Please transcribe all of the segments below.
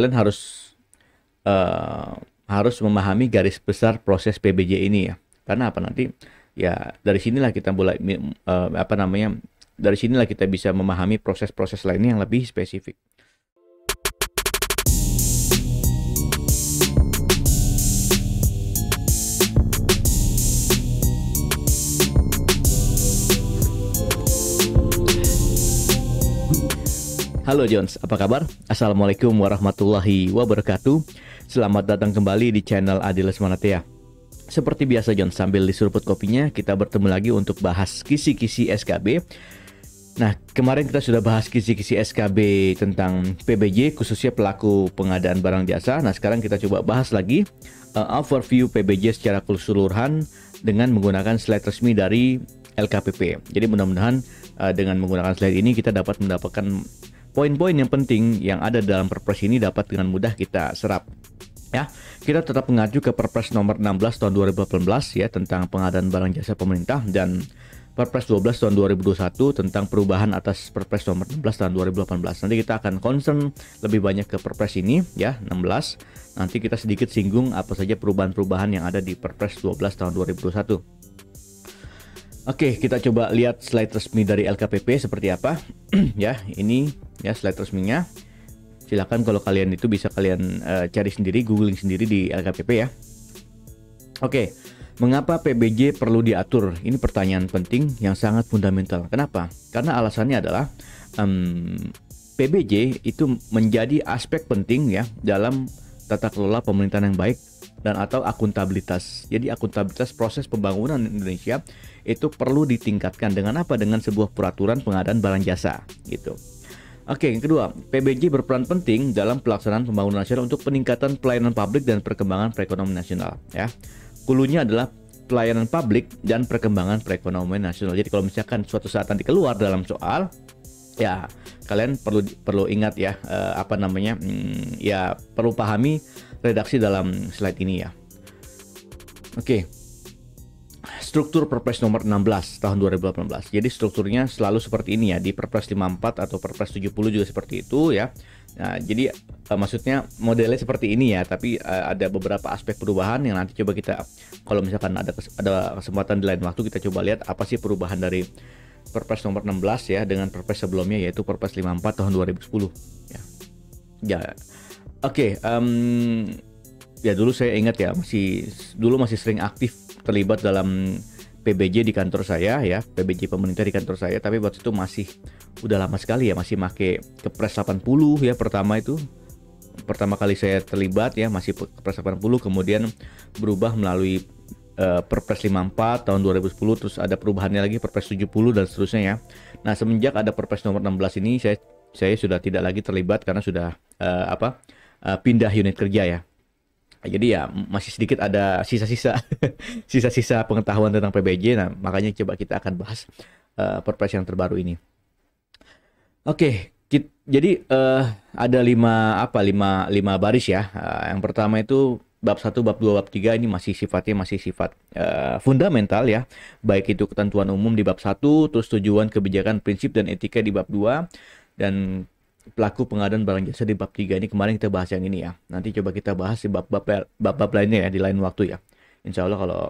kalian eh, harus memahami garis besar proses PBJ ini ya. Karena apa nanti ya dari sinilah kita mulai apa namanya? Dari sinilah kita bisa memahami proses-proses lainnya yang lebih spesifik. Halo Jones, apa kabar? Assalamualaikum warahmatullahi wabarakatuh. Selamat datang kembali di channel Adil Lesmanatea. Seperti biasa Jones, sambil diseruput kopinya, kita bertemu lagi untuk bahas kisi-kisi SKB. Nah, kemarin kita sudah bahas kisi-kisi SKB tentang PBJ, khususnya pelaku pengadaan barang jasa. Nah, sekarang kita coba bahas lagi overview PBJ secara keseluruhan dengan menggunakan slide resmi dari LKPP. Jadi mudah-mudahan dengan menggunakan slide ini kita dapat mendapatkan poin-poin yang penting yang ada dalam Perpres ini dapat dengan mudah kita serap. Ya, kita tetap mengacu ke Perpres nomor 16 tahun 2018 ya tentang pengadaan barang jasa pemerintah dan Perpres 12 tahun 2021 tentang perubahan atas Perpres nomor 16 tahun 2018. Nanti kita akan concern lebih banyak ke Perpres ini ya, 16. Nanti kita sedikit singgung apa saja perubahan-perubahan yang ada di Perpres 12 tahun 2021. Oke, kita coba lihat slide resmi dari LKPP seperti apa. Ya, ini ya slide resminya. Silakan kalau kalian itu bisa kalian cari sendiri, googling sendiri di LKPP ya. Oke, mengapa PBJ perlu diatur? Ini pertanyaan penting yang sangat fundamental. Kenapa? Karena alasannya adalah PBJ itu menjadi aspek penting ya dalam tata kelola pemerintahan yang baik dan atau akuntabilitas. Jadi akuntabilitas proses pembangunan Indonesia itu perlu ditingkatkan dengan apa? Dengan sebuah peraturan pengadaan barang jasa gitu. Oke, yang kedua, PBJ berperan penting dalam pelaksanaan pembangunan nasional untuk peningkatan pelayanan publik dan perkembangan perekonomian nasional ya. Hulunya adalah pelayanan publik dan perkembangan perekonomian nasional. Jadi kalau misalkan suatu saat nanti keluar dalam soal ya kalian perlu ingat ya ya perlu pahami redaksi dalam slide ini ya. Oke. Struktur Perpres nomor 16 tahun 2018. Jadi strukturnya selalu seperti ini ya, di Perpres 54 atau Perpres 70 juga seperti itu ya. Nah, jadi maksudnya modelnya seperti ini ya, tapi ada beberapa aspek perubahan yang nanti coba kita kalau misalkan ada kesempatan di lain waktu kita coba lihat apa sih perubahan dari Perpres nomor 16 ya dengan Perpres sebelumnya yaitu Perpres 54 tahun 2010 ya. Ya. Oke, ya dulu saya ingat ya masih sering aktif terlibat dalam PBJ di kantor saya ya, PBJ pemerintah di kantor saya, tapi waktu itu masih udah lama sekali ya, masih make Kepres 80 ya pertama kali saya terlibat ya, masih Kepres 80 kemudian berubah melalui Perpres 54 tahun 2010 terus ada perubahannya lagi Perpres 70 dan seterusnya ya. Nah, semenjak ada Perpres nomor 16 ini saya sudah tidak lagi terlibat karena sudah pindah unit kerja ya. Jadi ya masih sedikit ada sisa-sisa sisa-sisa pengetahuan tentang PBJ. Nah, makanya coba kita akan bahas Perpres yang terbaru ini. Oke, jadi ada lima baris ya. Yang pertama itu bab 1, bab 2, bab 3 ini masih sifat fundamental ya. Baik itu ketentuan umum di bab 1, terus tujuan, kebijakan, prinsip dan etika di bab 2 dan pelaku pengadaan barang jasa di bab 3 ini. Kemarin kita bahas yang ini ya. Nanti coba kita bahas di bab-bab lainnya ya di lain waktu ya. Insya Allah kalau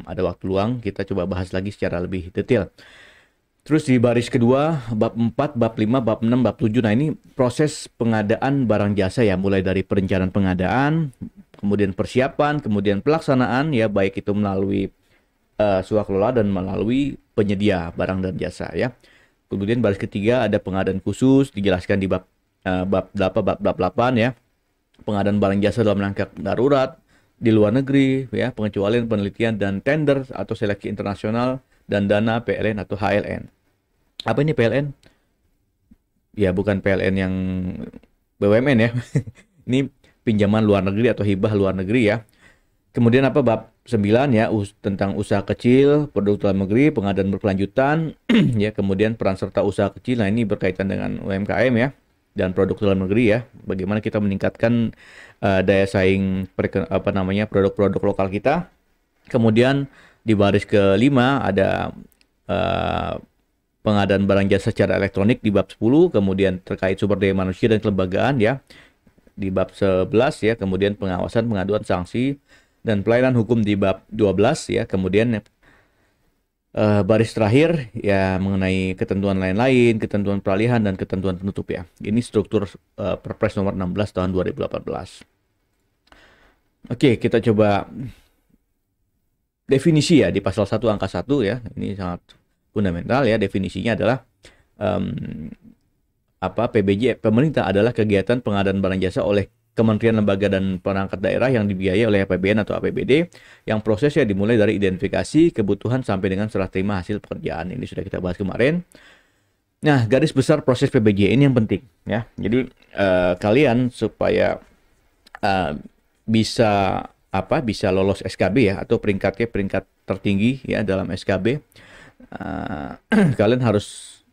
ada waktu luang kita coba bahas lagi secara lebih detail. Terus di baris kedua bab 4, bab 5, bab 6, bab 7. Nah, ini proses pengadaan barang jasa ya, mulai dari perencanaan pengadaan, kemudian persiapan, kemudian pelaksanaan ya, baik itu melalui swakelola dan melalui penyedia barang dan jasa ya. Kemudian baris ketiga ada pengadaan khusus dijelaskan di bab 8 ya. Pengadaan barang jasa dalam rangka darurat di luar negeri ya, pengecualian penelitian dan tender atau seleksi internasional dan dana PLN atau HLN. Apa ini PLN? Ya bukan PLN yang BUMN ya. Ini pinjaman luar negeri atau hibah luar negeri ya. Kemudian bab 9 ya tentang usaha kecil, produk dalam negeri, pengadaan berkelanjutan ya, kemudian peran serta usaha kecil. Nah, ini berkaitan dengan UMKM ya dan produk dalam negeri ya. Bagaimana kita meningkatkan daya saing produk-produk lokal kita. Kemudian di baris kelima ada pengadaan barang jasa secara elektronik di bab 10, kemudian terkait sumber daya manusia dan kelembagaan ya di bab 11 ya, kemudian pengawasan, pengaduan, sanksi dan pelayanan hukum di bab 12 ya, kemudian baris terakhir ya mengenai ketentuan lain-lain, ketentuan peralihan dan ketentuan penutup ya. Ini struktur Perpres nomor 16 tahun 2018. Oke, kita coba definisi ya di pasal 1 angka 1 ya. Ini sangat fundamental ya. Definisinya adalah PBJ pemerintah adalah kegiatan pengadaan barang jasa oleh kementerian, lembaga, dan perangkat daerah yang dibiayai oleh APBN atau APBD yang prosesnya dimulai dari identifikasi kebutuhan sampai dengan serah terima hasil pekerjaan. Ini sudah kita bahas kemarin. Nah, garis besar proses PBJ ini yang penting ya. Jadi kalian supaya bisa lolos SKB ya, atau peringkatnya peringkat tertinggi ya dalam SKB, kalian harus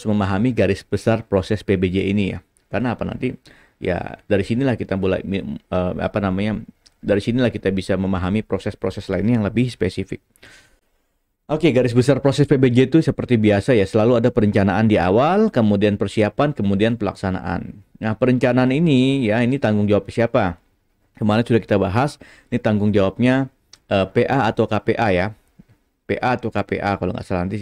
memahami garis besar proses PBJ ini ya. Karena apa, nanti ya dari sinilah kita mulai dari sinilah kita bisa memahami proses-proses lainnya yang lebih spesifik. Oke, garis besar proses PBJ itu seperti biasa ya, selalu ada perencanaan di awal, kemudian persiapan, kemudian pelaksanaan. Nah, perencanaan ini ya, ini tanggung jawab siapa? Kemarin sudah kita bahas, ini tanggung jawabnya PA atau KPA ya. PA atau KPA kalau nggak salah, nanti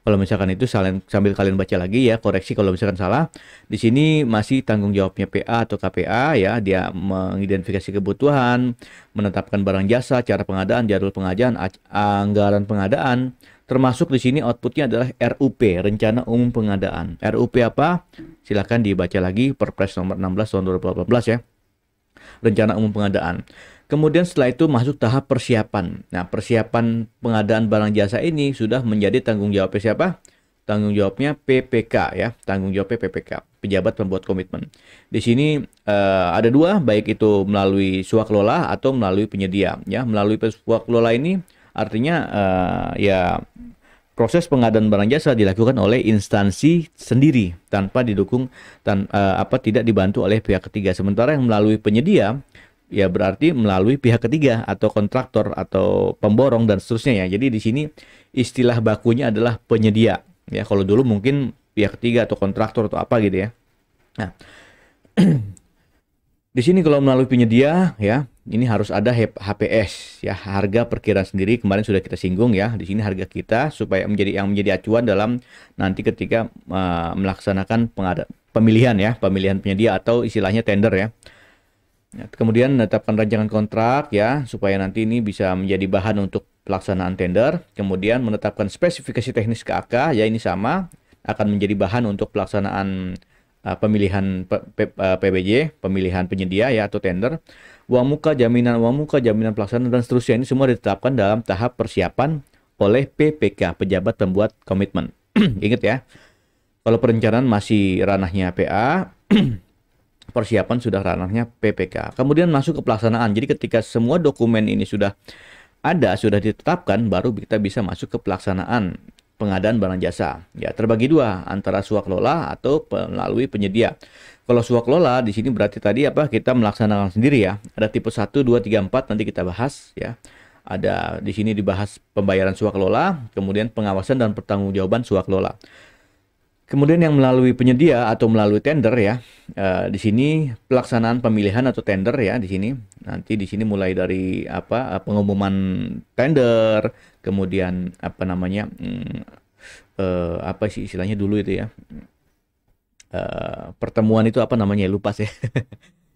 kalau misalkan itu sambil kalian baca lagi ya, koreksi kalau misalkan salah. Di sini masih tanggung jawabnya PA atau KPA ya, dia mengidentifikasi kebutuhan, menetapkan barang jasa, cara pengadaan, jadwal pengadaan, anggaran pengadaan, termasuk di sini outputnya adalah RUP, Rencana Umum Pengadaan. RUP apa? Silakan dibaca lagi Perpres nomor 16 tahun 2018 ya. Rencana Umum Pengadaan. Kemudian setelah itu masuk tahap persiapan. Nah, persiapan pengadaan barang jasa ini sudah menjadi tanggung jawab siapa? Tanggung jawabnya PPK ya, tanggung jawabnya PPK, pejabat pembuat komitmen. Di sini ada dua, baik itu melalui swaklola atau melalui penyedia. Ya, melalui swaklola ini artinya ya proses pengadaan barang jasa dilakukan oleh instansi sendiri tanpa didukung tidak dibantu oleh pihak ketiga. Sementara yang melalui penyedia ya berarti melalui pihak ketiga atau kontraktor atau pemborong dan seterusnya ya. Jadi di sini istilah bakunya adalah penyedia. Ya, kalau dulu mungkin pihak ketiga atau kontraktor atau apa gitu ya. Nah, di sini kalau melalui penyedia ya, ini harus ada HPS ya, harga perkiraan sendiri. Kemarin sudah kita singgung ya. Di sini harga kita supaya menjadi acuan dalam nanti ketika melaksanakan pemilihan penyedia atau istilahnya tender ya. Kemudian menetapkan rancangan kontrak ya, supaya nanti ini bisa menjadi bahan untuk pelaksanaan tender. Kemudian menetapkan spesifikasi teknis KAK ya, ini sama akan menjadi bahan untuk pelaksanaan pemilihan PBJ, pemilihan penyedia ya atau tender. Uang muka jaminan pelaksanaan dan seterusnya, ini semua ditetapkan dalam tahap persiapan oleh PPK, pejabat pembuat komitmen. Ingat ya, kalau perencanaan masih ranahnya PA, persiapan sudah ranahnya PPK. Kemudian masuk ke pelaksanaan. Jadi ketika semua dokumen ini sudah ditetapkan, baru kita bisa masuk ke pelaksanaan pengadaan barang jasa. Ya, terbagi dua, antara swaklola atau melalui penyedia. Kalau swaklola di sini berarti tadi kita melaksanakan sendiri ya. Ada tipe 1, 2, 3, 4 nanti kita bahas ya. Ada di sini dibahas pembayaran swaklola, kemudian pengawasan dan pertanggungjawaban swaklola. Kemudian yang melalui penyedia atau melalui tender ya, di sini pelaksanaan pemilihan atau tender ya di sini. Nanti di sini mulai dari pengumuman tender, kemudian apa sih istilahnya dulu itu ya, pertemuan itu lupa sih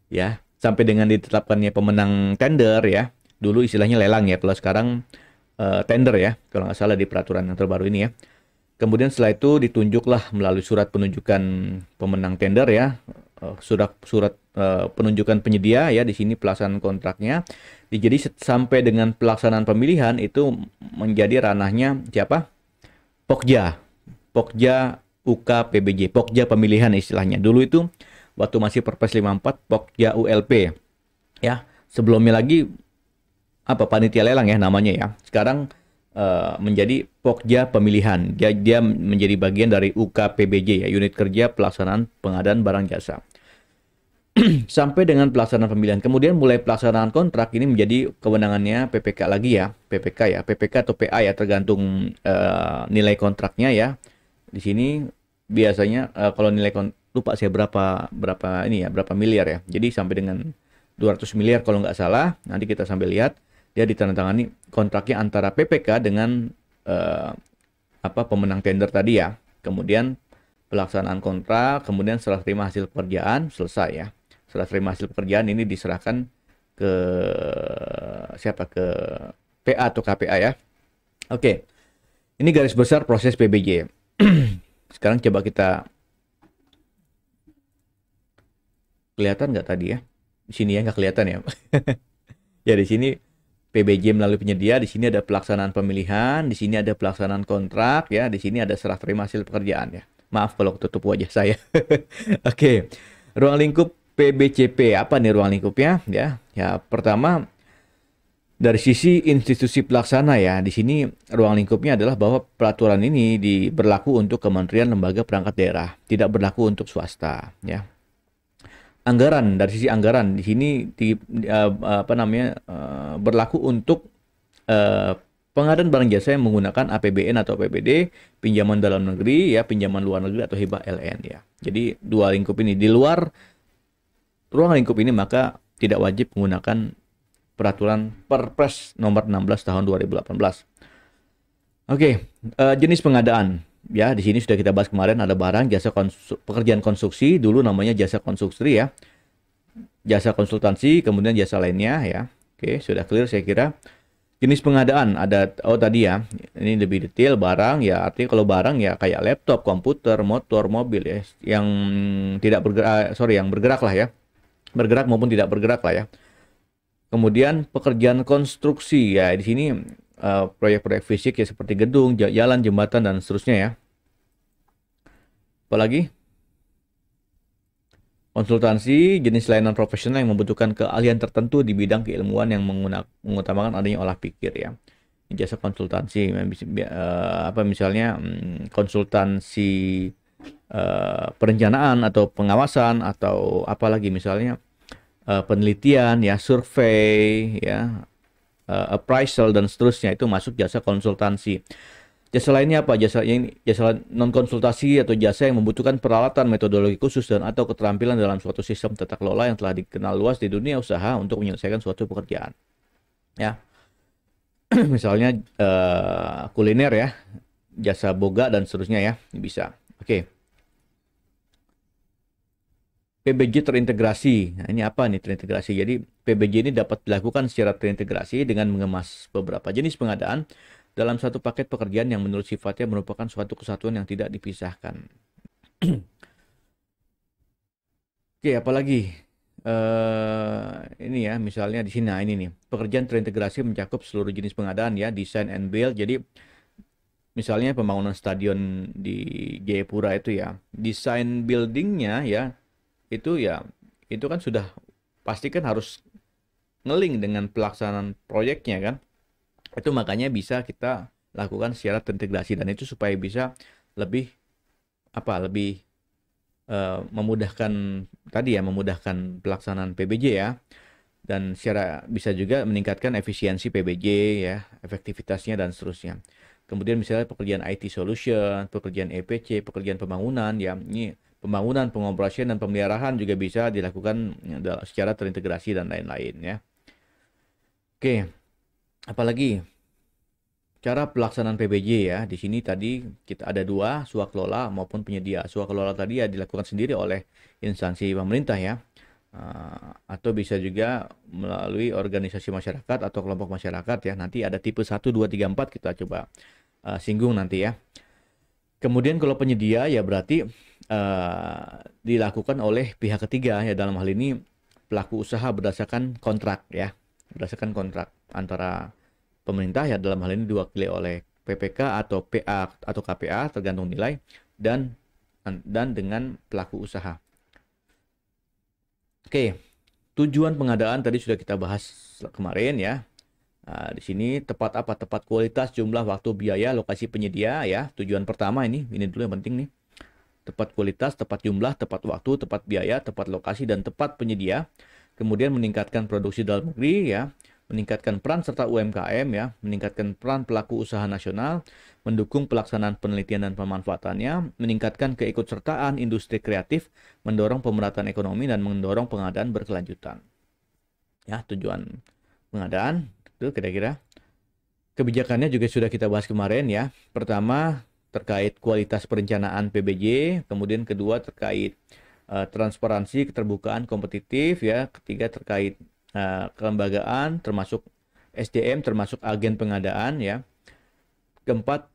ya, sampai dengan ditetapkannya pemenang tender ya. Dulu istilahnya lelang ya, kalau sekarang tender ya, kalau nggak salah di peraturan yang terbaru ini ya. Kemudian setelah itu ditunjuklah melalui surat penunjukan pemenang tender ya, surat penunjukan penyedia ya, di sini pelaksanaan kontraknya. Jadi sampai dengan pelaksanaan pemilihan itu menjadi ranahnya siapa? Pokja UK PBJ, Pokja pemilihan istilahnya. Dulu itu waktu masih Perpres 54 Pokja ULP ya. Sebelumnya lagi panitia lelang ya namanya ya. Sekarang menjadi Pokja pemilihan. Dia menjadi bagian dari UKPBJ ya, unit kerja pelaksanaan pengadaan barang jasa. sampai dengan pelaksanaan pemilihan. Kemudian mulai pelaksanaan kontrak ini menjadi kewenangannya PPK lagi ya, PPK ya, PPK atau PA ya, tergantung nilai kontraknya ya. Di sini biasanya kalau nilai lupa saya berapa ini ya, berapa miliar ya. Jadi sampai dengan 200 miliar kalau nggak salah. Nanti kita sambil lihat dia ditandatangani kontraknya antara PPK dengan pemenang tender tadi ya. Kemudian pelaksanaan kontrak, kemudian setelah terima hasil pekerjaan selesai ya. Setelah terima hasil pekerjaan ini diserahkan ke siapa? Ke PA atau KPA ya. Oke. Ini garis besar proses PBJ. Sekarang coba kita kelihatan nggak tadi ya? Di sini ya nggak kelihatan ya. Ya di sini PBJ melalui penyedia, di sini ada pelaksanaan pemilihan, di sini ada pelaksanaan kontrak ya, di sini ada serah terima hasil pekerjaan ya. Maaf kalau tutup wajah saya. Oke. Ruang lingkup PBCP, apa nih ruang lingkupnya ya? Ya, pertama dari sisi institusi pelaksana ya, di sini ruang lingkupnya adalah bahwa peraturan ini berlaku untuk kementerian, lembaga, perangkat daerah, tidak berlaku untuk swasta ya. Anggaran, dari sisi anggaran di sini berlaku untuk pengadaan barang jasa yang menggunakan APBN atau APBD, pinjaman dalam negeri ya, pinjaman luar negeri atau hibah LN ya. Jadi dua lingkup ini, di luar ruang lingkup ini maka tidak wajib menggunakan peraturan Perpres nomor 16 tahun 2018. Oke, jenis pengadaan. Ya, di sini sudah kita bahas kemarin, ada barang, jasa pekerjaan konstruksi, dulu namanya jasa konstruksi ya. Jasa konsultansi, kemudian jasa lainnya ya. Oke, sudah clear saya kira. Jenis pengadaan ada tadi ya. Ini lebih detail barang ya, artinya kalau barang ya kayak laptop, komputer, motor, mobil ya, yang tidak bergerak, yang bergerak lah ya. Bergerak maupun tidak bergerak lah ya. Kemudian pekerjaan konstruksi ya, di sini proyek-proyek fisik ya seperti gedung, jalan, jembatan dan seterusnya ya. Apalagi konsultansi, jenis layanan profesional yang membutuhkan keahlian tertentu di bidang keilmuan yang mengutamakan adanya olah pikir ya. Jasa konsultansi, misalnya konsultansi perencanaan atau pengawasan atau apalagi misalnya penelitian ya, survei ya, appraisal dan seterusnya, itu masuk jasa konsultansi. Jasa lainnya apa? Jasa non konsultasi atau jasa yang membutuhkan peralatan, metodologi khusus dan atau keterampilan dalam suatu sistem tata kelola yang telah dikenal luas di dunia usaha untuk menyelesaikan suatu pekerjaan. Ya. Misalnya kuliner ya, jasa boga dan seterusnya ya, bisa. Oke. PBJ terintegrasi. Nah, ini apa nih terintegrasi? Jadi PBJ ini dapat dilakukan secara terintegrasi dengan mengemas beberapa jenis pengadaan dalam satu paket pekerjaan yang menurut sifatnya merupakan suatu kesatuan yang tidak dipisahkan. Oke, apalagi ini ya, misalnya di sini, nah ini nih, pekerjaan terintegrasi mencakup seluruh jenis pengadaan ya, design and build. Jadi misalnya pembangunan stadion di Jayapura itu ya, desain buildingnya ya, itu kan sudah pasti kan harus ngeling dengan pelaksanaan proyeknya kan. Itu makanya bisa kita lakukan secara terintegrasi, dan itu supaya bisa lebih memudahkan tadi ya, memudahkan pelaksanaan PBJ ya, dan secara bisa juga meningkatkan efisiensi PBJ ya, efektivitasnya dan seterusnya. Kemudian misalnya pekerjaan IT solution, pekerjaan EPC, pekerjaan pembangunan ya, ini pembangunan, pengoperasian dan pemeliharaan juga bisa dilakukan secara terintegrasi dan lain-lain ya. Oke. Apalagi cara pelaksanaan PBJ ya, di sini tadi kita ada dua, swakelola maupun penyedia. Swakelola tadi ya dilakukan sendiri oleh instansi pemerintah ya, atau bisa juga melalui organisasi masyarakat atau kelompok masyarakat ya. Nanti ada tipe 1, 2, 3, 4 kita coba singgung nanti ya. Kemudian kalau penyedia ya berarti dilakukan oleh pihak ketiga ya, dalam hal ini pelaku usaha berdasarkan kontrak ya, berdasarkan kontrak antara pemerintah ya, dalam hal ini diwakili oleh PPK atau PA atau KPA tergantung nilai, dan dengan pelaku usaha. Oke, tujuan pengadaan tadi sudah kita bahas kemarin ya. Nah, di sini tepat apa? Tepat kualitas, jumlah, waktu, biaya, lokasi penyedia ya. Tujuan pertama ini dulu yang penting nih. tepat kualitas, tepat jumlah, tepat waktu, tepat biaya, tepat lokasi, dan tepat penyedia. Kemudian meningkatkan produksi dalam negeri ya, meningkatkan peran serta UMKM ya, meningkatkan peran pelaku usaha nasional, mendukung pelaksanaan penelitian dan pemanfaatannya, meningkatkan keikutsertaan industri kreatif, mendorong pemerataan ekonomi dan mendorong pengadaan berkelanjutan. Ya, tujuan pengadaan itu kira-kira. Kebijakannya juga sudah kita bahas kemarin ya. Pertama, terkait kualitas perencanaan PBJ, kemudian kedua terkait transparansi, keterbukaan, kompetitif ya. Ketiga terkait kelembagaan termasuk SDM termasuk agen pengadaan ya. Keempat,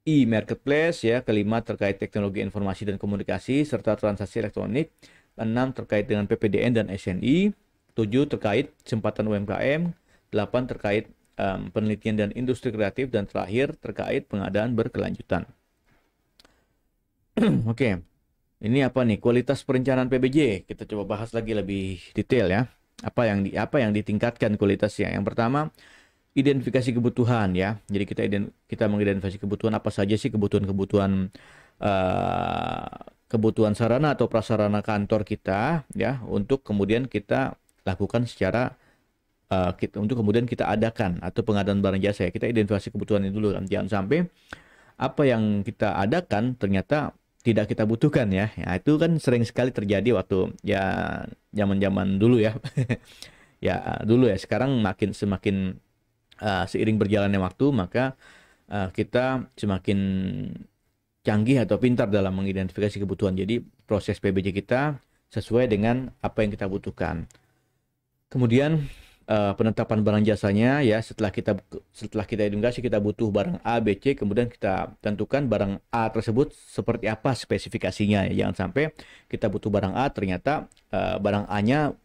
e-marketplace ya. Kelima terkait teknologi informasi dan komunikasi serta transaksi elektronik. Enam terkait dengan PPDN dan SNI. Tujuh terkait kesempatan UMKM. Delapan terkait penelitian dan industri kreatif, dan terakhir terkait pengadaan berkelanjutan. Oke, ini apa nih kualitas perencanaan PBJ? Kita coba bahas lagi lebih detail ya. Apa yang ditingkatkan kualitasnya? Yang pertama, identifikasi kebutuhan ya. Jadi kita mengidentifikasi kebutuhan apa saja sih kebutuhan sarana atau prasarana kantor kita ya, untuk kemudian kita lakukan secara untuk kemudian kita adakan atau pengadaan barang jasa ya. Kita identifikasi kebutuhan itu dulu kan. Jangan sampai apa yang kita adakan ternyata tidak kita butuhkan ya. Ya itu kan sering sekali terjadi waktu ya zaman-zaman dulu ya. Ya dulu ya. Sekarang semakin seiring berjalannya waktu maka kita semakin canggih atau pintar dalam mengidentifikasi kebutuhan. Jadi proses PBJ kita sesuai dengan apa yang kita butuhkan. Kemudian penetapan barang jasanya ya, setelah kita identifikasi kita butuh barang A, B, C, kemudian kita tentukan barang A tersebut seperti apa spesifikasinya ya. Jangan sampai kita butuh barang A ternyata barang A-nya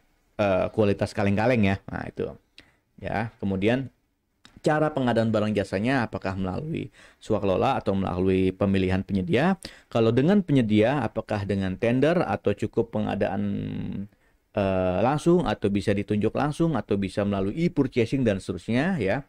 kualitas kaleng-kaleng ya. Nah, itu. Ya, kemudian cara pengadaan barang jasanya apakah melalui swakelola atau melalui pemilihan penyedia? Kalau dengan penyedia apakah dengan tender atau cukup pengadaan langsung atau bisa ditunjuk langsung atau bisa melalui e-purchasing dan seterusnya ya.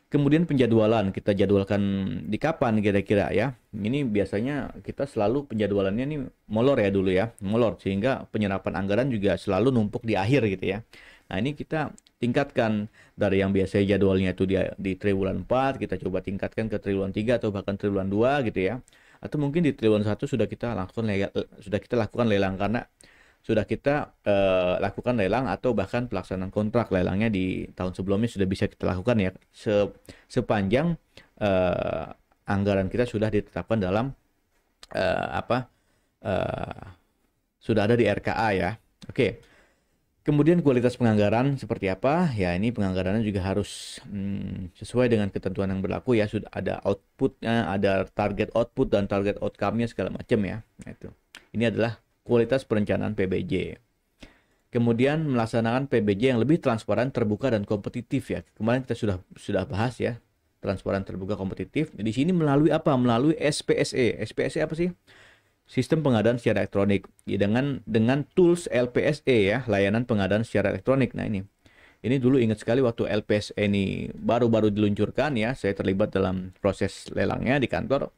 Kemudian penjadwalan, kita jadwalkan di kapan kira-kira ya. Ini biasanya kita selalu penjadwalannya ini molor ya dulu ya, molor sehingga penyerapan anggaran juga selalu numpuk di akhir gitu ya. Nah, ini kita tingkatkan dari yang biasanya jadwalnya itu di triwulan 4, kita coba tingkatkan ke triwulan 3 atau bahkan triwulan 2 gitu ya. Atau mungkin di triwulan 1 sudah kita lakukan lelang karena sudah kita lakukan lelang atau bahkan pelaksanaan kontrak lelangnya di tahun sebelumnya sudah bisa kita lakukan ya, sepanjang anggaran kita sudah ditetapkan dalam sudah ada di RKA ya. Oke. Kemudian kualitas penganggaran seperti apa? Ya, ini penganggarannya juga harus sesuai dengan ketentuan yang berlaku ya. Sudah ada outputnya, ada target output dan target outcome-nya segala macam ya. Nah, itu. Ini adalah kualitas perencanaan PBJ. Kemudian melaksanakan PBJ yang lebih transparan, terbuka dan kompetitif ya. Kemarin kita sudah bahas ya, transparan, terbuka, kompetitif. Di sini melalui apa? Melalui SPSE. SPSE apa sih? Sistem pengadaan secara elektronik. Ya, dengan tools LPSE ya, layanan pengadaan secara elektronik. Nah, ini dulu ingat sekali waktu LPSE ini baru-baru diluncurkan ya, saya terlibat dalam proses lelangnya di kantor.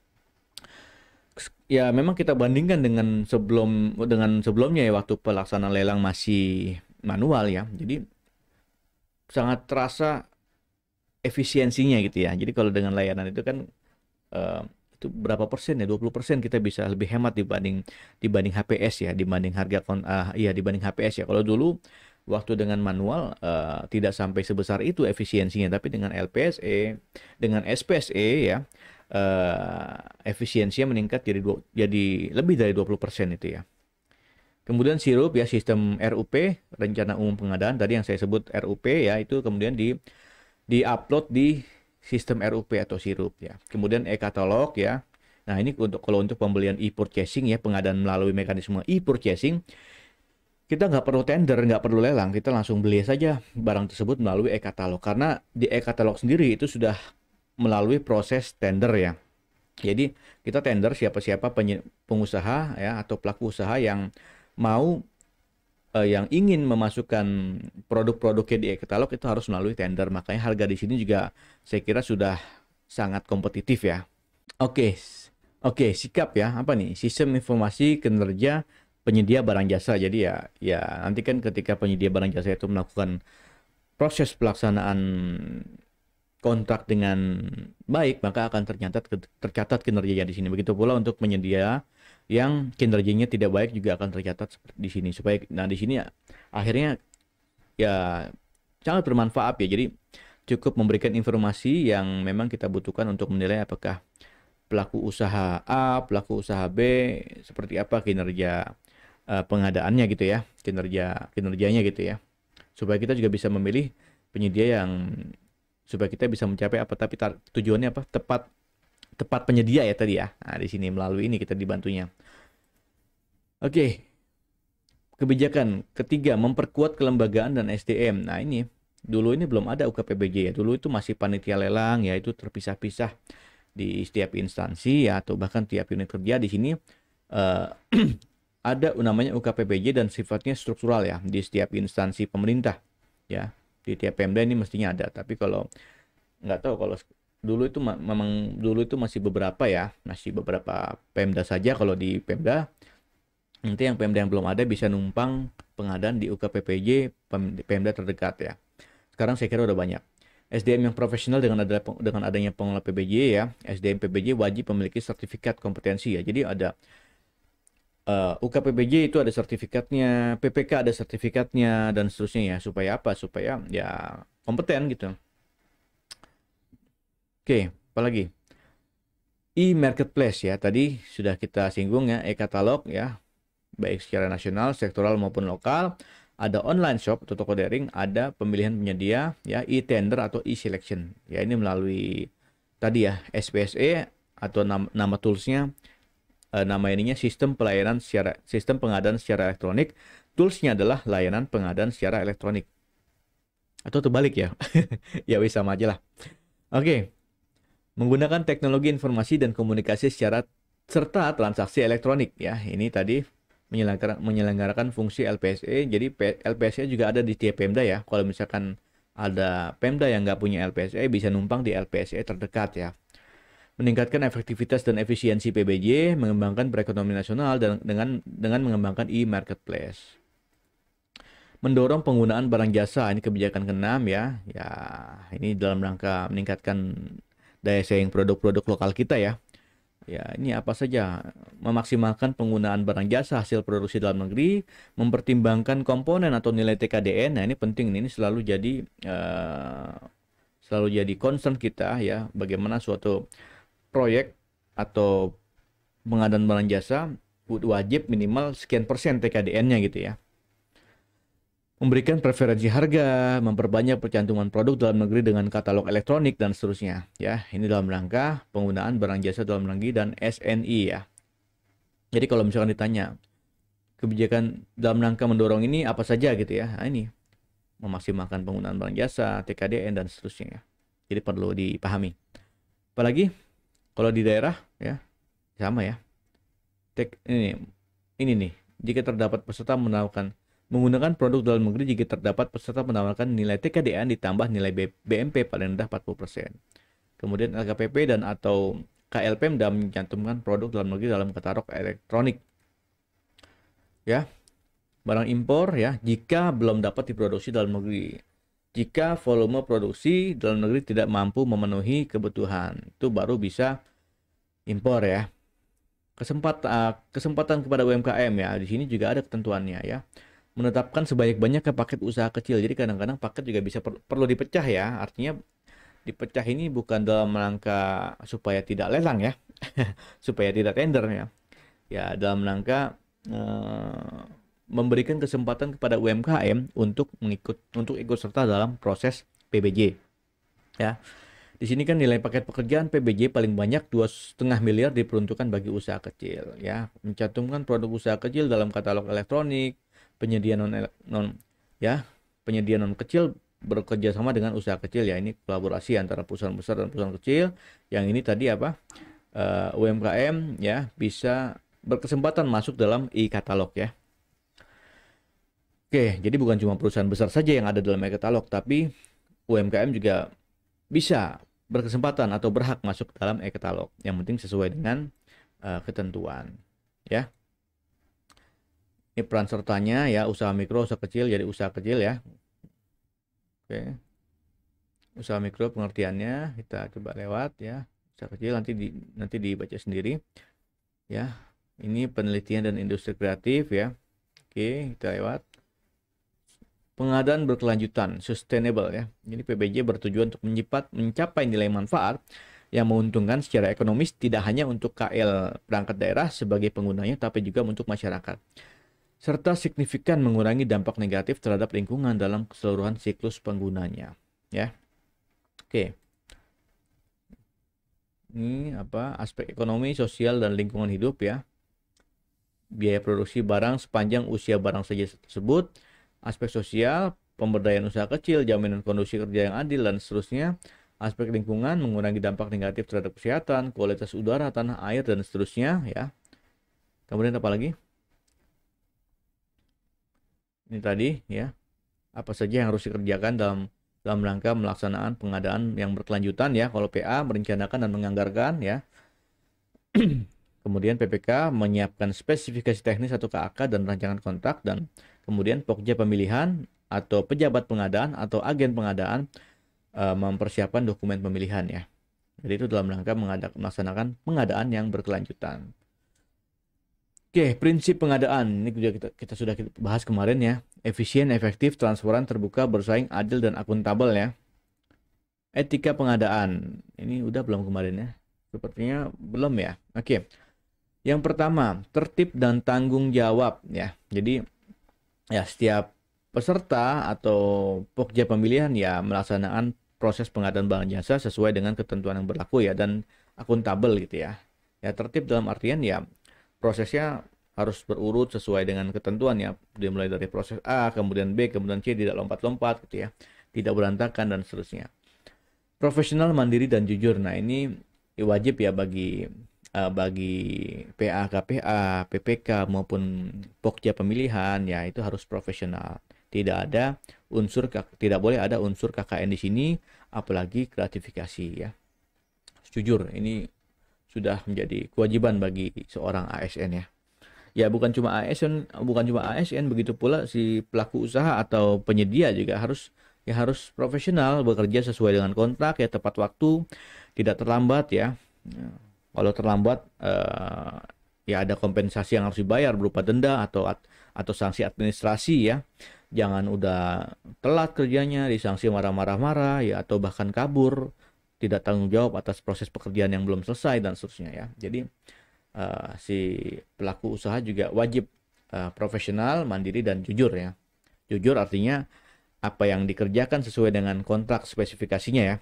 Ya memang kita bandingkan dengan sebelumnya ya, waktu pelaksanaan lelang masih manual ya. Jadi sangat terasa efisiensinya gitu ya. Jadi kalau dengan layanan itu kan itu berapa persen ya? 20% kita bisa lebih hemat dibanding HPS ya, dibanding dibanding HPS ya. Kalau dulu waktu dengan manual tidak sampai sebesar itu efisiensinya, tapi dengan LPSE, dengan SPSE ya, efisiensinya meningkat jadi lebih dari 20% itu ya. Kemudian SIRUP ya, sistem RUP, rencana umum pengadaan tadi yang saya sebut RUP ya, itu kemudian di-upload di sistem RUP atau SIRUP ya. Kemudian e-katalog ya. Nah, ini kalau untuk pembelian e-purchasing ya, pengadaan melalui mekanisme e-purchasing, kita nggak perlu tender, nggak perlu lelang, kita langsung beli saja barang tersebut melalui e-katalog. Karena di e-katalog sendiri itu sudah melalui proses tender ya. Jadi kita tender siapa-siapa pengusaha ya atau pelaku usaha yang mau yang ingin memasukkan produk-produknya di e-katalog itu harus melalui tender. Makanya harga di sini juga saya kira sudah sangat kompetitif ya. Oke. Oke, sikap ya, apa nih? Sistem informasi kinerja penyedia barang jasa. Jadi ya nanti kan ketika penyedia barang jasa itu melakukan proses pelaksanaan kontrak dengan baik, maka akan tercatat kinerjanya di sini. Begitu pula untuk penyedia yang kinerjanya tidak baik juga akan tercatat seperti di sini. Supaya nah di sini ya, akhirnya ya sangat bermanfaat ya. Jadi cukup memberikan informasi yang memang kita butuhkan untuk menilai apakah pelaku usaha A, pelaku usaha B seperti apa kinerja pengadaannya gitu ya, kinerjanya gitu ya. Supaya kita juga bisa memilih penyedia yang supaya kita bisa mencapai apa tapi tujuannya apa? Tepat tepat penyedia ya tadi ya. Nah, di sini melalui ini kita dibantunya. Oke, kebijakan ketiga memperkuat kelembagaan dan SDM. Nah, ini dulu ini belum ada UKPBJ ya. Dulu itu masih panitia lelang ya, itu terpisah-pisah di setiap instansi ya atau bahkan tiap unit kerja di sini eh, ada namanya UKPBJ dan sifatnya struktural ya di setiap instansi pemerintah ya. Di tiap Pemda ini mestinya ada. Tapi kalau nggak tahu kalau dulu itu memang dulu itu masih beberapa ya, masih beberapa Pemda saja. Kalau di Pemda nanti yang Pemda yang belum ada bisa numpang pengadaan di UKPPJ Pemda terdekat ya. Sekarang saya kira udah banyak. SDM yang profesional dengan adanya pengelola PBJ ya, SDM PBJ wajib memiliki sertifikat kompetensi ya. Jadi ada UKPPJ itu ada sertifikatnya, PPK ada sertifikatnya dan seterusnya ya. Supaya apa? Supaya ya kompeten gitu. Oke, apalagi? E-marketplace ya. Tadi sudah kita singgung ya, e-katalog ya. Baik secara nasional, sektoral maupun lokal. Ada online shop atau toko daring, ada pemilihan penyedia ya, e-tender atau e-selection. Ya ini melalui tadi ya SPSE atau nama toolsnya, nama ininya sistem pengadaan secara elektronik. Toolsnya adalah layanan pengadaan secara elektronik. Atau terbalik ya. Ya wis sama aja lah. Oke. Menggunakan teknologi informasi dan komunikasi serta transaksi elektronik ya. Ini tadi menyelenggarakan fungsi LPSE. Jadi LPSE juga ada di tiap Pemda ya. Kalau misalkan ada Pemda yang nggak punya LPSE bisa numpang di LPSE terdekat ya. Meningkatkan efektivitas dan efisiensi PBJ, mengembangkan perekonomian nasional dengan mengembangkan e-marketplace. Mendorong penggunaan barang jasa, ini kebijakan ke-6 ya. Ya, ini dalam rangka meningkatkan daya saing produk-produk lokal kita ya. Ya, ini apa saja? Memaksimalkan penggunaan barang jasa hasil produksi dalam negeri, mempertimbangkan komponen atau nilai TKDN. Nah, ini penting ini selalu jadi concern kita ya, bagaimana suatu proyek atau pengadaan barang jasa wajib minimal sekian persen TKDN-nya gitu ya. Memberikan preferensi harga, memperbanyak percantuman produk dalam negeri dengan katalog elektronik dan seterusnya. Ya, ini dalam rangka penggunaan barang jasa dalam negeri dan SNI ya. Jadi kalau misalkan ditanya kebijakan dalam rangka mendorong ini apa saja gitu ya. Nah, ini memaksimalkan penggunaan barang jasa, TKDN dan seterusnya ya. Jadi perlu dipahami. Apalagi kalau di daerah ya sama ya. Ini nih, jika terdapat peserta menggunakan produk dalam negeri jika terdapat peserta menawarkan nilai TKDN ditambah nilai BMP paling rendah 40%. Kemudian LKPP dan atau KLPemda mencantumkan produk dalam negeri dalam katalog elektronik. Ya. Barang impor ya, jika belum dapat diproduksi dalam negeri. Jika volume produksi dalam negeri tidak mampu memenuhi kebutuhan, itu baru bisa impor ya. Kesempatan kepada UMKM ya, di sini juga ada ketentuannya ya. Menetapkan sebanyak-banyaknya paket usaha kecil. Jadi kadang-kadang paket juga bisa perlu dipecah ya. Artinya dipecah ini bukan dalam rangka supaya tidak lelang ya. Supaya tidak tender ya. Ya dalam rangka memberikan kesempatan kepada UMKM untuk ikut serta dalam proses PBJ. Ya. Di sini kan nilai paket pekerjaan PBJ paling banyak 2,5 miliar diperuntukkan bagi usaha kecil ya. Mencantumkan produk usaha kecil dalam katalog elektronik, penyedia penyedia non kecil bekerja sama dengan usaha kecil ya, ini kolaborasi antara perusahaan besar dan perusahaan kecil. Yang ini tadi apa UMKM ya bisa berkesempatan masuk dalam e-katalog ya. Oke, jadi bukan cuma perusahaan besar saja yang ada dalam e-katalog, tapi UMKM juga bisa berkesempatan atau berhak masuk dalam e-katalog. Yang penting sesuai dengan ketentuan. Ya, ini peran sertanya ya, usaha mikro, usaha kecil jadi usaha kecil ya. Oke, usaha mikro pengertiannya kita coba lewat ya. Usaha kecil nanti dibaca sendiri ya. Ini penelitian dan industri kreatif ya. Oke, kita lewat. Pengadaan berkelanjutan, sustainable ya. Jadi PBJ bertujuan untuk mencapai nilai manfaat yang menguntungkan secara ekonomis tidak hanya untuk KL perangkat daerah sebagai penggunanya, tapi juga untuk masyarakat. Serta signifikan mengurangi dampak negatif terhadap lingkungan dalam keseluruhan siklus penggunanya. Ya, oke. Ini apa? Aspek ekonomi, sosial, dan lingkungan hidup ya. Biaya produksi barang sepanjang usia barang saja tersebut, aspek sosial, pemberdayaan usaha kecil, jaminan kondisi kerja yang adil, dan seterusnya. Aspek lingkungan, mengurangi dampak negatif terhadap kesehatan, kualitas udara, tanah air, dan seterusnya ya. Kemudian apa lagi? Ini tadi ya, apa saja yang harus dikerjakan dalam rangka melaksanaan pengadaan yang berkelanjutan ya. Kalau PA merencanakan dan menganggarkan ya. Kemudian PPK menyiapkan spesifikasi teknis atau KAK dan rancangan kontrak, dan kemudian Pokja pemilihan atau pejabat pengadaan atau agen pengadaan mempersiapkan dokumen pemilihan ya. Jadi itu dalam rangka melaksanakan pengadaan yang berkelanjutan. Oke, prinsip pengadaan ini kita sudah bahas kemarin ya. Efisien, efektif, transparan, terbuka, bersaing, adil, dan akuntabel ya. Etika pengadaan ini udah belum kemarin ya? Sepertinya belum ya. Oke. Yang pertama, tertib dan tanggung jawab ya. Jadi ya setiap peserta atau pokja pemilihan ya melaksanakan proses pengadaan barang jasa sesuai dengan ketentuan yang berlaku ya, dan akuntabel gitu ya. Ya, tertib dalam artian ya prosesnya harus berurut sesuai dengan ketentuan ya. Dimulai dari proses A, kemudian B, kemudian C, tidak lompat-lompat gitu ya. Tidak berantakan dan seterusnya. Profesional, mandiri, dan jujur. Nah, ini wajib ya bagi PA, KPA, PPK maupun Pokja pemilihan ya, itu harus profesional. Tidak boleh ada unsur KKN di sini, apalagi gratifikasi ya. Jujur, ini sudah menjadi kewajiban bagi seorang ASN ya. Ya bukan cuma ASN, begitu pula si pelaku usaha atau penyedia juga harus profesional, bekerja sesuai dengan kontrak ya, tepat waktu, tidak terlambat ya. Kalau terlambat ya ada kompensasi yang harus dibayar berupa denda atau sanksi administrasi ya. Jangan udah telat kerjanya disanksi marah-marah ya, atau bahkan kabur, tidak tanggung jawab atas proses pekerjaan yang belum selesai dan seterusnya ya. Jadi si pelaku usaha juga wajib profesional, mandiri, dan jujur ya. Jujur artinya apa yang dikerjakan sesuai dengan kontrak spesifikasinya ya.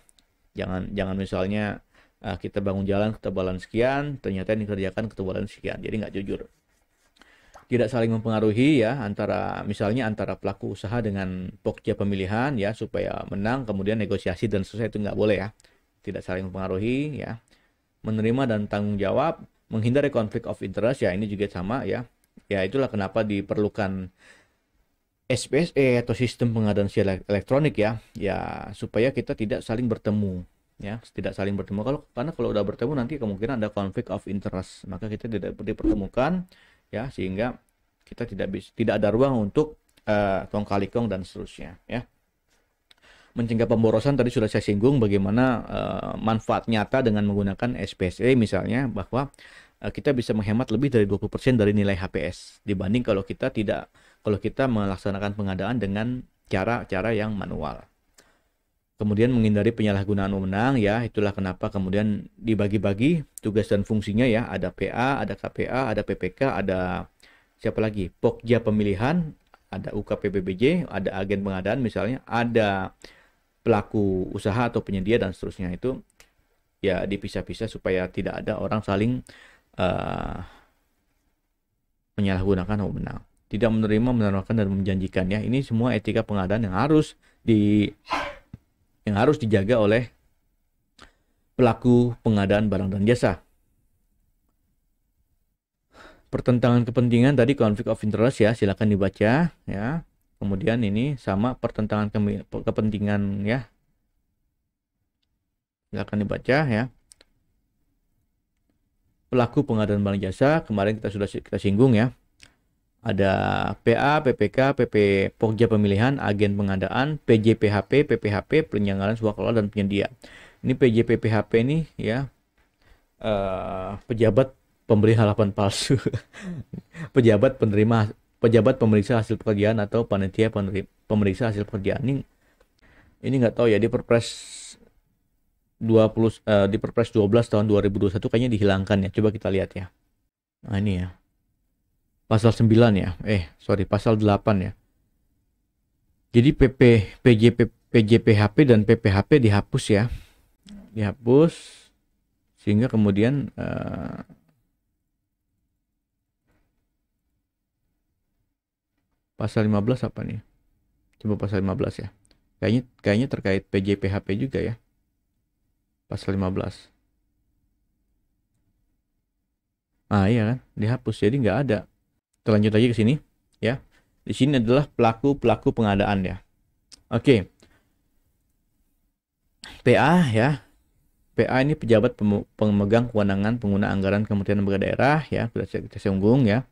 Jangan misalnya kita bangun jalan ketebalan sekian, ternyata yang dikerjakan ketebalan sekian, jadi nggak jujur. Tidak saling mempengaruhi ya, misalnya antara pelaku usaha dengan pokja pemilihan ya, supaya menang kemudian negosiasi dan seterusnya, itu nggak boleh ya. Tidak saling mempengaruhi ya. Menerima dan tanggung jawab, menghindari konflik of interest ya, ini juga sama ya. Ya itulah kenapa diperlukan SPSE atau sistem pengadaan secara elektronik ya, supaya kita tidak saling bertemu. Ya, tidak saling bertemu, karena kalau udah bertemu nanti kemungkinan ada konflik of interest, maka kita tidak dipertemukan ya, sehingga kita tidak ada ruang untuk kong kali kong dan seterusnya ya. Mencegah pemborosan tadi sudah saya singgung bagaimana manfaat nyata dengan menggunakan SPSE misalnya, bahwa kita bisa menghemat lebih dari 20% dari nilai HPS dibanding kalau kita melaksanakan pengadaan dengan cara-cara yang manual. Kemudian menghindari penyalahgunaan wewenang ya, itulah kenapa kemudian dibagi-bagi tugas dan fungsinya ya, ada PA, ada KPA, ada PPK, ada siapa lagi? Pokja pemilihan, ada UKPBBJ, ada agen pengadaan misalnya, ada pelaku usaha atau penyedia dan seterusnya. Itu ya dipisah-pisah supaya tidak ada orang saling menyalahgunakan wewenang. Tidak menerima, menawarkan, dan menjanjikan ya. Ini semua etika pengadaan yang harus dijaga oleh pelaku pengadaan barang dan jasa. Pertentangan kepentingan tadi, konflik of interest ya, silakan dibaca ya. Kemudian ini sama pertentangan kepentingan ya, silakan dibaca ya. pelaku pengadaan barang jasa kemarin kita singgung ya. Ada PA, PPK, PP Pokja Pemilihan, Agen Pengadaan, PJPHP, PPHP, Penyelenggaraan Swaklola dan Penyedia. Ini PJPPHP ini ya pejabat pemberi harapan palsu, pejabat pemeriksa hasil pekerjaan atau panitia pemeriksa hasil pekerjaan. Ini nggak tahu ya, di Perpres 12 tahun 2021 kayaknya dihilangkan ya. Coba kita lihat ya. Nah ini ya. Pasal 9 ya. Pasal 8 ya. Jadi PJPHP dan PPHP dihapus ya. Dihapus sehingga kemudian pasal 15 apa nih? Coba pasal 15 ya. Kayaknya terkait PJPHP juga ya. Pasal 15. Ah iya kan, dihapus jadi nggak ada. Kita lanjut lagi ke sini ya. Di sini adalah pelaku pengadaan ya. Oke. PA ya. PA ini pejabat pemegang kewenangan pengguna anggaran Kementerian Lembaga Daerah ya, sudah kita singgung ya.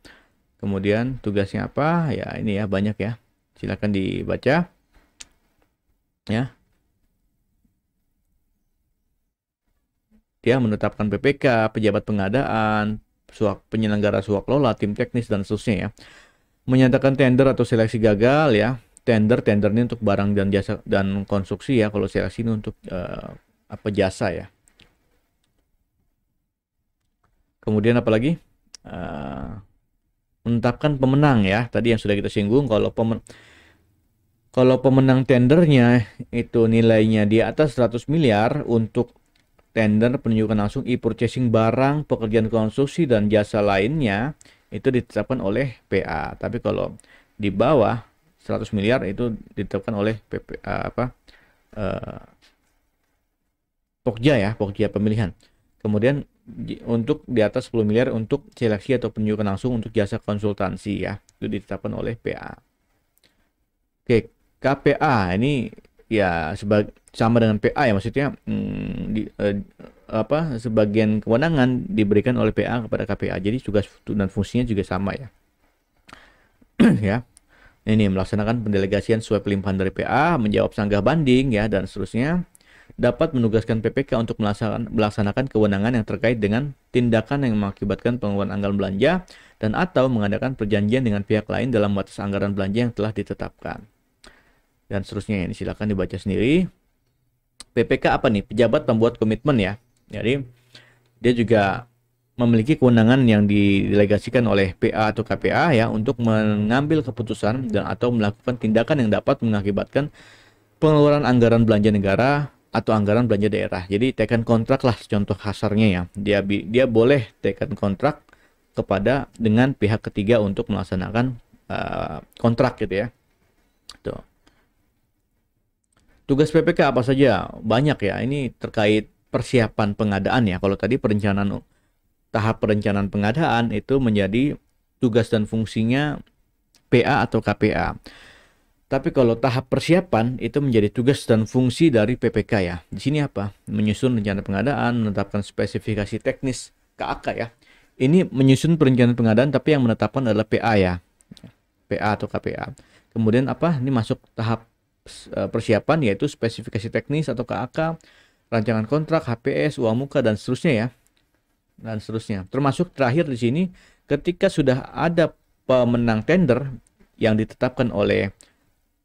Kemudian tugasnya apa? Ya ini ya, banyak ya. Silakan dibaca. Ya. Dia menetapkan PPK, pejabat pengadaan, penyelenggara swaklola, tim teknis dan seterusnya ya. Menyatakan tender atau seleksi gagal ya. Tender ini untuk barang dan jasa dan konstruksi ya. Kalau seleksi ini untuk jasa ya. Kemudian apa lagi? Menetapkan pemenang ya. Tadi yang sudah kita singgung, kalau pemenang tendernya itu nilainya di atas 100 miliar untuk tender penunjukan langsung e-purchasing barang, pekerjaan konstruksi dan jasa lainnya itu ditetapkan oleh PA. Tapi kalau di bawah 100 miliar itu ditetapkan oleh Pokja ya, Pokja Pemilihan. Kemudian untuk di atas 10 miliar untuk seleksi atau penunjukan langsung untuk jasa konsultansi ya, itu ditetapkan oleh PA. Oke, KPA ini ya sama dengan PA ya, maksudnya sebagian kewenangan diberikan oleh PA kepada KPA. Jadi tugas dan fungsinya juga sama ya. Ya. Ini melaksanakan pendelegasian sesuai pelimpahan dari PA, menjawab sanggah banding ya dan seterusnya. Dapat menugaskan PPK untuk melaksanakan kewenangan yang terkait dengan tindakan yang mengakibatkan pengeluaran anggaran belanja dan atau mengadakan perjanjian dengan pihak lain dalam batas anggaran belanja yang telah ditetapkan. Dan seterusnya ini silakan dibaca sendiri. PPK apa nih? Pejabat pembuat komitmen ya. Jadi dia juga memiliki kewenangan yang didelegasikan oleh PA atau KPA ya untuk mengambil keputusan dan atau melakukan tindakan yang dapat mengakibatkan pengeluaran anggaran belanja negara atau anggaran belanja daerah. Jadi tekan kontrak lah contoh kasarnya ya. Dia boleh tekan kontrak dengan pihak ketiga untuk melaksanakan kontrak gitu ya. Tuh. Tugas PPK apa saja? Banyak ya. Ini terkait persiapan pengadaan ya. Kalau tadi tahap perencanaan pengadaan itu menjadi tugas dan fungsinya PA atau KPA. Tapi kalau tahap persiapan itu menjadi tugas dan fungsi dari PPK ya. Di sini apa? Menyusun rencana pengadaan, menetapkan spesifikasi teknis KAK ya. Ini menyusun perencanaan pengadaan tapi yang menetapkan adalah PA ya. PA atau KPA. Kemudian apa? Ini masuk tahap persiapan yaitu spesifikasi teknis atau KAK, rancangan kontrak, HPS, uang muka dan seterusnya ya. Dan seterusnya. Termasuk terakhir di sini ketika sudah ada pemenang tender yang ditetapkan oleh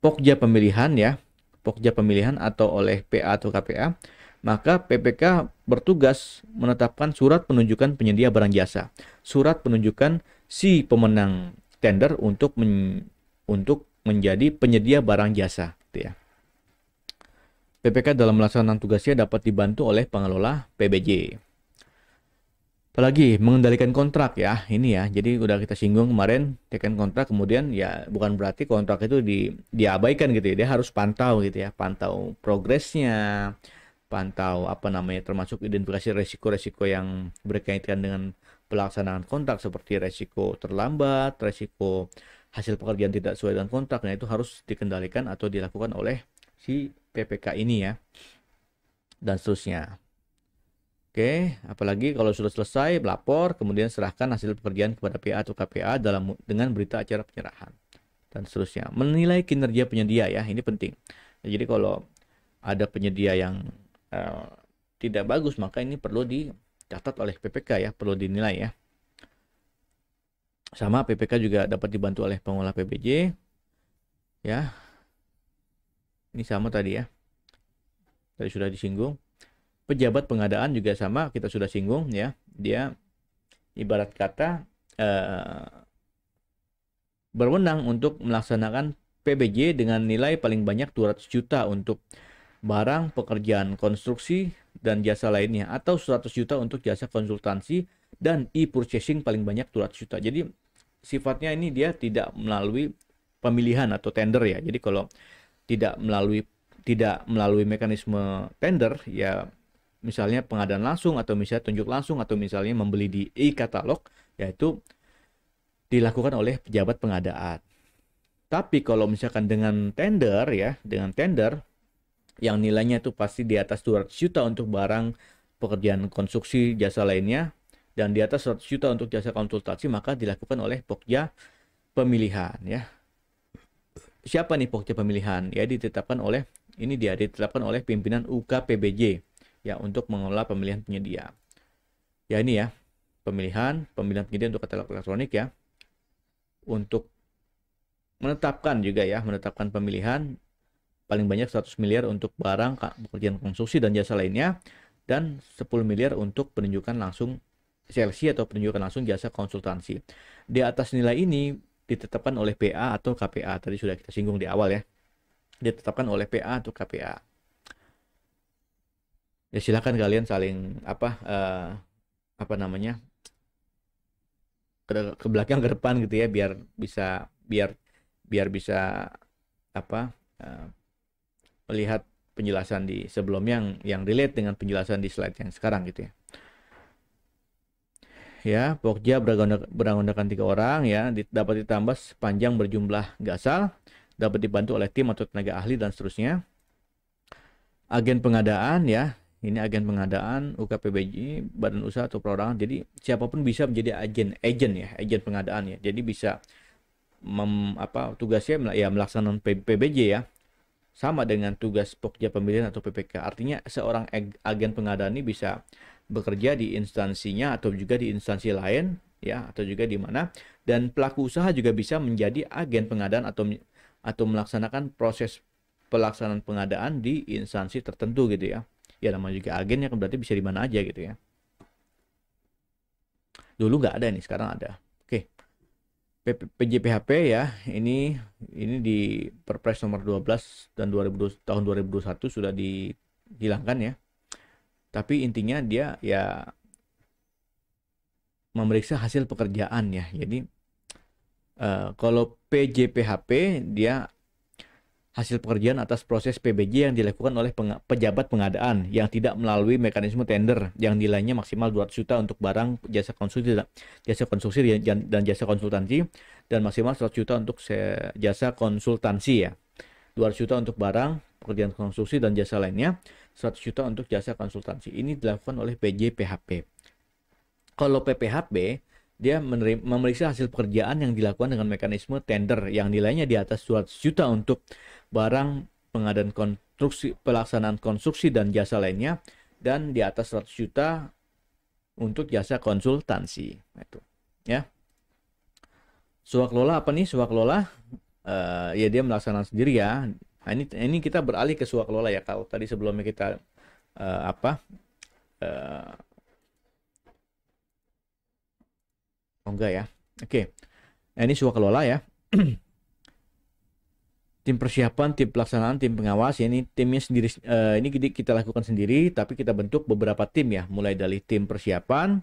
Pokja Pemilihan ya, Pokja Pemilihan atau oleh PA atau KPA, maka PPK bertugas menetapkan surat penunjukan penyedia barang jasa, surat penunjukan si pemenang tender untuk menjadi penyedia barang jasa, gitu ya. PPK dalam melaksanakan tugasnya dapat dibantu oleh pengelola PBJ. Apalagi mengendalikan kontrak ya, ini ya. Jadi udah kita singgung kemarin, tekan kontrak kemudian ya bukan berarti kontrak itu diabaikan gitu ya. Dia harus pantau gitu ya, pantau progresnya, pantau termasuk identifikasi resiko-resiko yang berkaitan dengan pelaksanaan kontrak seperti resiko terlambat, resiko hasil pekerjaan tidak sesuai dengan kontrak. Nah itu harus dikendalikan atau dilakukan oleh si PPK ini ya, dan seterusnya. Oke, apalagi kalau sudah selesai melapor, kemudian serahkan hasil pekerjaan kepada PA atau KPA dengan berita acara penyerahan dan seterusnya. Menilai kinerja penyedia ya, ini penting. Jadi kalau ada penyedia yang eh, tidak bagus, maka ini perlu dicatat oleh PPK ya, perlu dinilai ya. Sama PPK juga dapat dibantu oleh pengelola PBJ ya. Ini sama tadi ya. Tadi sudah disinggung. Pejabat pengadaan juga sama, kita sudah singgung ya. Dia ibarat kata berwenang untuk melaksanakan PBJ dengan nilai paling banyak 200 juta untuk barang, pekerjaan konstruksi, dan jasa lainnya, atau 100 juta untuk jasa konsultansi dan e-purchasing paling banyak 200 juta. Jadi sifatnya ini dia tidak melalui pemilihan atau tender ya. Jadi kalau tidak melalui mekanisme tender ya, misalnya pengadaan langsung atau misalnya tunjuk langsung atau misalnya membeli di e-katalog, yaitu dilakukan oleh pejabat pengadaan. Tapi kalau misalkan dengan tender ya, dengan tender yang nilainya itu pasti di atas 200 juta untuk barang, pekerjaan konstruksi, jasa lainnya, dan di atas 100 juta untuk jasa konsultasi, maka dilakukan oleh Pokja pemilihan ya. Siapa nih Pokja pemilihan? Ya ditetapkan oleh pimpinan UKPBJ ya untuk mengelola pemilihan penyedia. Ya ini ya, pemilihan penyedia untuk katalog elektronik ya. Untuk menetapkan pemilihan paling banyak 100 miliar untuk barang, pekerjaan konstruksi dan jasa lainnya, dan 10 miliar untuk penunjukan langsung CLC atau penunjukan langsung jasa konsultansi. Di atas nilai ini ditetapkan oleh PA atau KPA. Tadi sudah kita singgung di awal ya. Ditetapkan oleh PA atau KPA. Ya silakan kalian saling ke belakang ke depan gitu ya, biar bisa melihat penjelasan di sebelumnya yang relate dengan penjelasan di slide yang sekarang gitu ya. Ya, Pokja beranggotakan 3 orang ya, dapat ditambah sepanjang berjumlah gasal, dapat dibantu oleh tim atau tenaga ahli dan seterusnya. Agen pengadaan ya, ini agen pengadaan UKPBJ, badan usaha atau perorangan. Jadi siapapun bisa menjadi agen pengadaan ya. Jadi bisa tugasnya ya melaksanakan PBJ ya. Sama dengan tugas Pokja pemilihan atau PPK. Artinya seorang agen pengadaan ini bisa bekerja di instansinya atau juga di instansi lain ya, atau juga di mana, dan pelaku usaha juga bisa menjadi agen pengadaan atau melaksanakan proses pelaksanaan pengadaan di instansi tertentu gitu ya. Ya namanya juga agen ya, berarti bisa di mana aja gitu ya. Dulu nggak ada nih, sekarang ada. Oke. PJPHP ya, ini di Perpres nomor 12 dan tahun 2021 sudah dihilangkan ya. Tapi intinya dia ya memeriksa hasil pekerjaan ya. Jadi kalau PJPHP dia hasil pekerjaan atas proses PBJ yang dilakukan oleh pejabat pengadaan yang tidak melalui mekanisme tender yang nilainya maksimal 200 juta untuk barang, jasa konstruksi dan jasa konsultansi, dan maksimal 100 juta untuk jasa konsultansi ya. 200 juta untuk barang, pekerjaan konstruksi dan jasa lainnya, 100 juta untuk jasa konsultansi. Ini dilakukan oleh PJPHP. Kalau PPHP dia memeriksa hasil pekerjaan yang dilakukan dengan mekanisme tender yang nilainya di atas 200 juta untuk barang, pengadaan konstruksi, pelaksanaan konstruksi dan jasa lainnya, dan di atas 100 juta untuk jasa konsultansi. Itu ya. Swakelola apa nih? Swakelola ya dia melaksanakan sendiri ya. Nah, ini kita beralih ke swakelola ya. Kalau tadi sebelumnya kita enggak ya. Oke. Nah, ini swakelola ya. Tim persiapan, tim pelaksanaan, tim pengawas ya, ini timnya sendiri, ini kita lakukan sendiri, tapi kita bentuk beberapa tim ya, mulai dari tim persiapan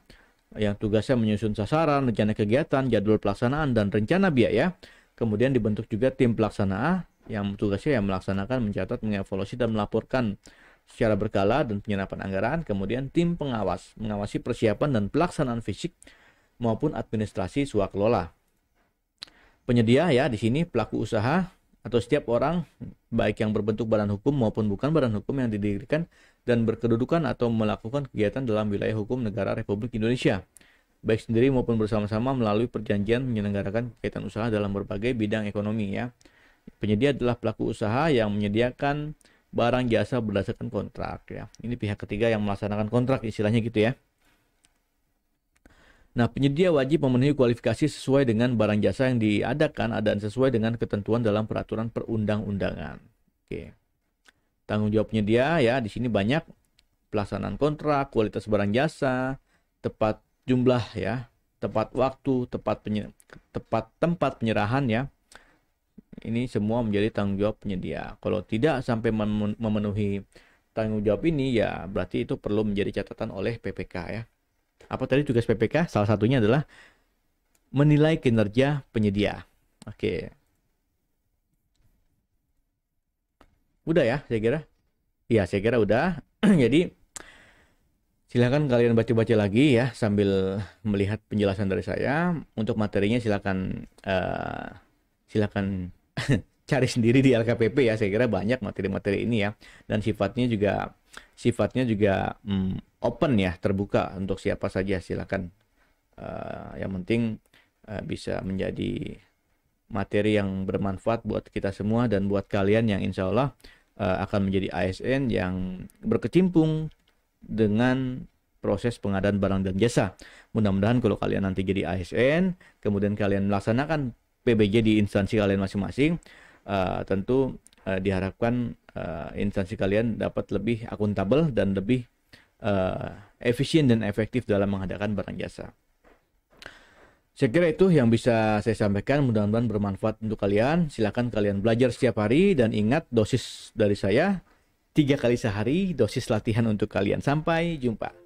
yang tugasnya menyusun sasaran, rencana kegiatan, jadwal pelaksanaan, dan rencana biaya. Kemudian dibentuk juga tim pelaksana yang tugasnya yang melaksanakan, mencatat, mengevaluasi, dan melaporkan secara berkala dan penyerapan anggaran. Kemudian tim pengawas, mengawasi persiapan dan pelaksanaan fisik maupun administrasi swakelola. Penyedia ya, di sini pelaku usaha atau setiap orang baik yang berbentuk badan hukum maupun bukan badan hukum yang didirikan dan berkedudukan atau melakukan kegiatan dalam wilayah hukum negara Republik Indonesia, baik sendiri maupun bersama-sama melalui perjanjian menyelenggarakan kegiatan usaha dalam berbagai bidang ekonomi ya. Penyedia adalah pelaku usaha yang menyediakan barang jasa berdasarkan kontrak ya. Ini pihak ketiga yang melaksanakan kontrak istilahnya gitu ya. Nah, penyedia wajib memenuhi kualifikasi sesuai dengan barang jasa yang diadakan dan sesuai dengan ketentuan dalam peraturan perundang-undangan. Oke. Tanggung jawab penyedia ya, di sini banyak pelaksanaan kontrak, kualitas barang jasa, tepat jumlah ya, tepat waktu, tepat tempat penyerahan ya. Ini semua menjadi tanggung jawab penyedia. Kalau tidak sampai memenuhi tanggung jawab ini ya berarti itu perlu menjadi catatan oleh PPK ya. Apa tadi tugas PPK? Salah satunya adalah menilai kinerja penyedia. Oke. Udah ya, saya kira. Iya, saya kira udah. Jadi, silakan kalian baca-baca lagi ya sambil melihat penjelasan dari saya. Untuk materinya silakan cari sendiri di LKPP ya. Saya kira banyak materi-materi ini ya. Dan sifatnya juga open ya, terbuka untuk siapa saja, silakan. Yang penting bisa menjadi materi yang bermanfaat buat kita semua dan buat kalian yang insya Allah akan menjadi ASN yang berkecimpung dengan proses pengadaan barang dan jasa. Mudah-mudahan kalau kalian nanti jadi ASN, kemudian kalian melaksanakan PBJ di instansi kalian masing-masing, tentu diharapkan instansi kalian dapat lebih akuntabel dan lebih efisien dan efektif dalam mengadakan barang jasa. Saya kira itu yang bisa saya sampaikan, mudah-mudahan bermanfaat untuk kalian. Silakan kalian belajar setiap hari dan ingat dosis dari saya 3 kali sehari, dosis latihan untuk kalian. Sampai jumpa.